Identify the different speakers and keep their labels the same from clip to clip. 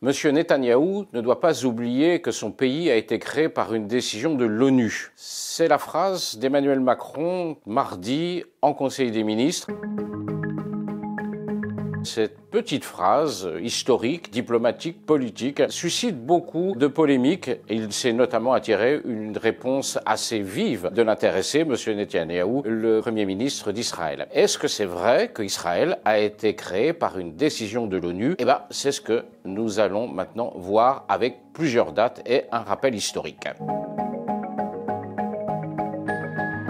Speaker 1: Monsieur Netanyahou ne doit pas oublier que son pays a été créé par une décision de l'ONU. C'est la phrase d'Emmanuel Macron mardi en Conseil des ministres. Cette petite phrase historique, diplomatique, politique suscite beaucoup de polémiques et il s'est notamment attiré une réponse assez vive de l'intéressé, M. Netanyahou, le Premier ministre d'Israël. Est-ce que c'est vrai qu'Israël a été créé par une décision de l'ONU? Eh bien, c'est ce que nous allons maintenant voir avec plusieurs dates et un rappel historique.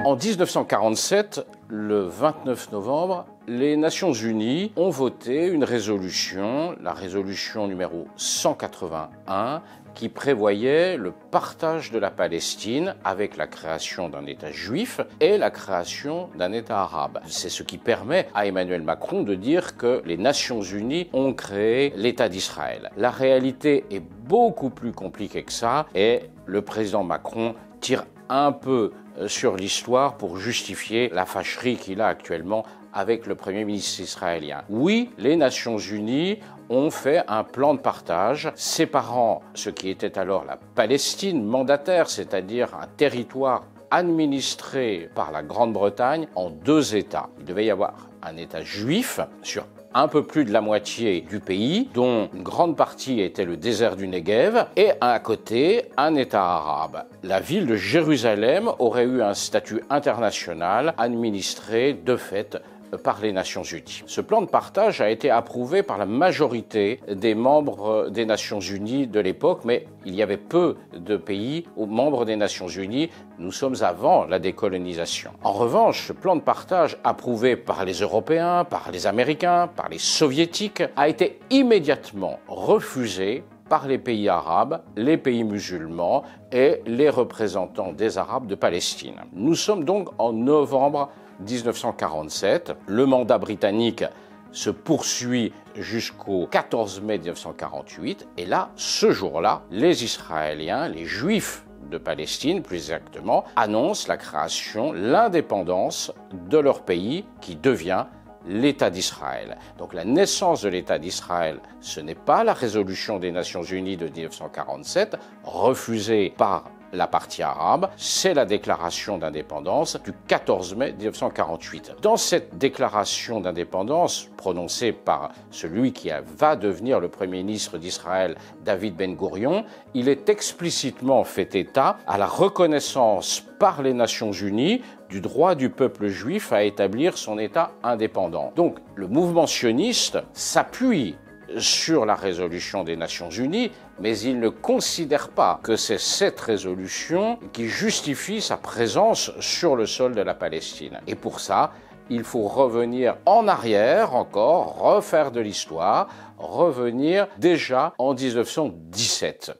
Speaker 1: En 1947, le 29 novembre, les Nations Unies ont voté une résolution, la résolution numéro 181, qui prévoyait le partage de la Palestine avec la création d'un État juif et la création d'un État arabe. C'est ce qui permet à Emmanuel Macron de dire que les Nations Unies ont créé l'État d'Israël. La réalité est beaucoup plus compliquée que ça et le président Macron tire un peu sur l'histoire pour justifier la fâcherie qu'il a actuellement avec le Premier ministre israélien. Oui, les Nations Unies ont fait un plan de partage séparant ce qui était alors la Palestine mandataire, c'est-à-dire un territoire administré par la Grande-Bretagne, en deux États. Il devait y avoir un État juif sur un peu plus de la moitié du pays, dont une grande partie était le désert du Negev, et à côté, un État arabe. La ville de Jérusalem aurait eu un statut international administré de fait par les Nations Unies. Ce plan de partage a été approuvé par la majorité des membres des Nations Unies de l'époque, mais il y avait peu de pays membres des Nations Unies. Nous sommes avant la décolonisation. En revanche, ce plan de partage approuvé par les Européens, par les Américains, par les Soviétiques, a été immédiatement refusé par les pays arabes, les pays musulmans et les représentants des Arabes de Palestine. Nous sommes donc en novembre 1947. Le mandat britannique se poursuit jusqu'au 14 mai 1948. Et là, ce jour-là, les Israéliens, les Juifs de Palestine plus exactement, annoncent la création, l'indépendance de leur pays qui devient l'État d'Israël. Donc la naissance de l'État d'Israël, ce n'est pas la résolution des Nations Unies de 1947, refusée par la partie arabe, c'est la déclaration d'indépendance du 14 mai 1948. Dans cette déclaration d'indépendance prononcée par celui qui va devenir le Premier ministre d'Israël, David Ben-Gourion, il est explicitement fait état à la reconnaissance par les Nations Unies du droit du peuple juif à établir son État indépendant. Donc le mouvement sioniste s'appuie sur la résolution des Nations Unies, mais il ne considère pas que c'est cette résolution qui justifie sa présence sur le sol de la Palestine. Et pour ça, il faut revenir en arrière encore, refaire de l'histoire, revenir déjà en 1917.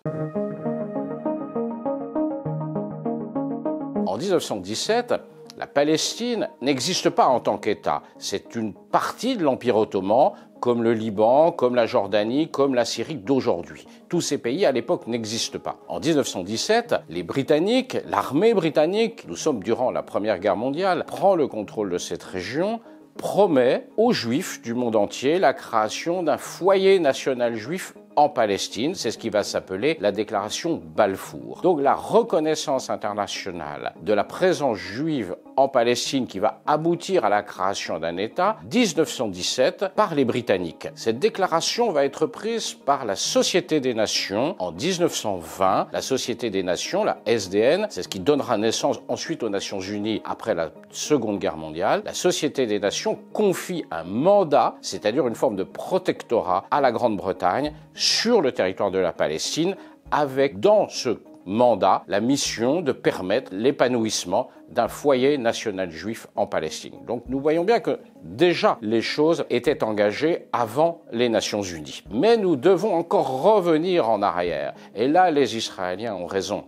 Speaker 1: En 1917, la Palestine n'existe pas en tant qu'État. C'est une partie de l'Empire ottoman, comme le Liban, comme la Jordanie, comme la Syrie d'aujourd'hui. Tous ces pays, à l'époque, n'existent pas. En 1917, les Britanniques, l'armée britannique, nous sommes durant la Première Guerre mondiale, prend le contrôle de cette région, promet aux Juifs du monde entier la création d'un foyer national juif en Palestine. C'est ce qui va s'appeler la déclaration Balfour. Donc la reconnaissance internationale de la présence juive en Palestine qui va aboutir à la création d'un État, 1917, par les Britanniques. Cette déclaration va être prise par la Société des Nations en 1920. La Société des Nations, la SDN, c'est ce qui donnera naissance ensuite aux Nations Unies après la Seconde Guerre mondiale. La Société des Nations confie un mandat, c'est-à-dire une forme de protectorat à la Grande-Bretagne sur le territoire de la Palestine, avec dans ce mandat la mission de permettre l'épanouissement d'un foyer national juif en Palestine. Donc nous voyons bien que déjà les choses étaient engagées avant les Nations Unies. Mais nous devons encore revenir en arrière. Et là, les Israéliens ont raison.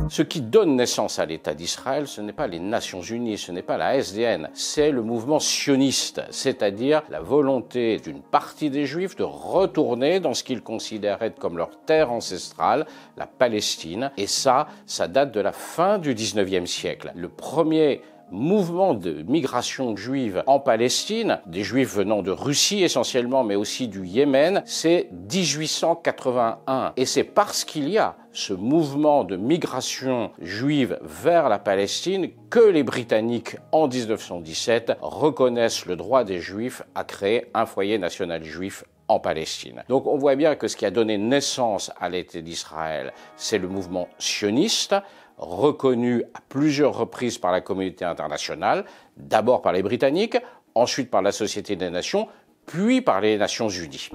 Speaker 1: Ce qui donne naissance à l'État d'Israël, ce n'est pas les Nations Unies, ce n'est pas la SDN, c'est le mouvement sioniste, c'est-à-dire la volonté d'une partie des Juifs de retourner dans ce qu'ils considéraient comme leur terre ancestrale, la Palestine, et ça date de la fin du 19e siècle. Le premier mouvement de migration juive en Palestine, des juifs venant de Russie essentiellement, mais aussi du Yémen, c'est 1881. Et c'est parce qu'il y a ce mouvement de migration juive vers la Palestine que les Britanniques, en 1917, reconnaissent le droit des Juifs à créer un foyer national juif en Palestine. Donc on voit bien que ce qui a donné naissance à l'État d'Israël, c'est le mouvement sioniste, reconnu à plusieurs reprises par la communauté internationale, d'abord par les Britanniques, ensuite par la Société des Nations, puis par les Nations Unies.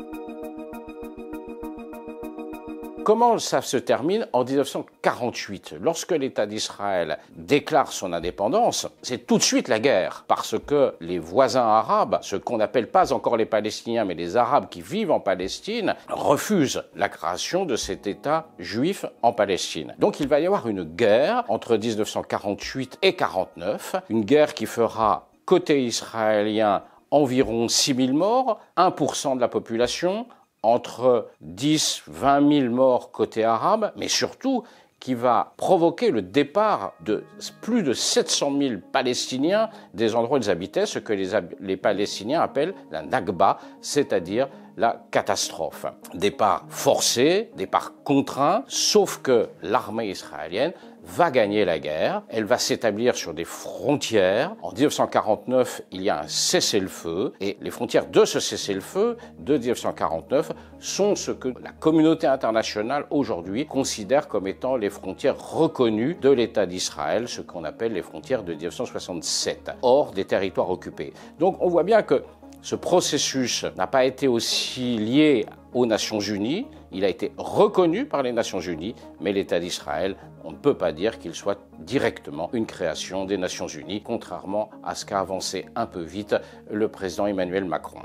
Speaker 1: Comment ça se termine? En 1948, lorsque l'État d'Israël déclare son indépendance, c'est tout de suite la guerre, parce que les voisins arabes, ce qu'on n'appelle pas encore les Palestiniens, mais les Arabes qui vivent en Palestine, refusent la création de cet État juif en Palestine. Donc il va y avoir une guerre entre 1948 et 1949, une guerre qui fera côté israélien environ 6 000 morts, 1% de la population, entre 10 000 20 000 morts côté arabe, mais surtout qui va provoquer le départ de plus de 700 000 Palestiniens des endroits où ils habitaient, ce que les Palestiniens appellent la Nakba, c'est-à-dire la catastrophe. Départ forcé, départ contraint, sauf que l'armée israélienne va gagner la guerre, elle va s'établir sur des frontières. En 1949, il y a un cessez-le-feu, et les frontières de ce cessez-le-feu de 1949 sont ce que la communauté internationale aujourd'hui considère comme étant les frontières reconnues de l'État d'Israël, ce qu'on appelle les frontières de 1967, hors des territoires occupés. Donc on voit bien que ce processus n'a pas été aussi lié aux Nations Unies, il a été reconnu par les Nations Unies, mais l'État d'Israël, on ne peut pas dire qu'il soit directement une création des Nations Unies, contrairement à ce qu'a avancé un peu vite le président Emmanuel Macron.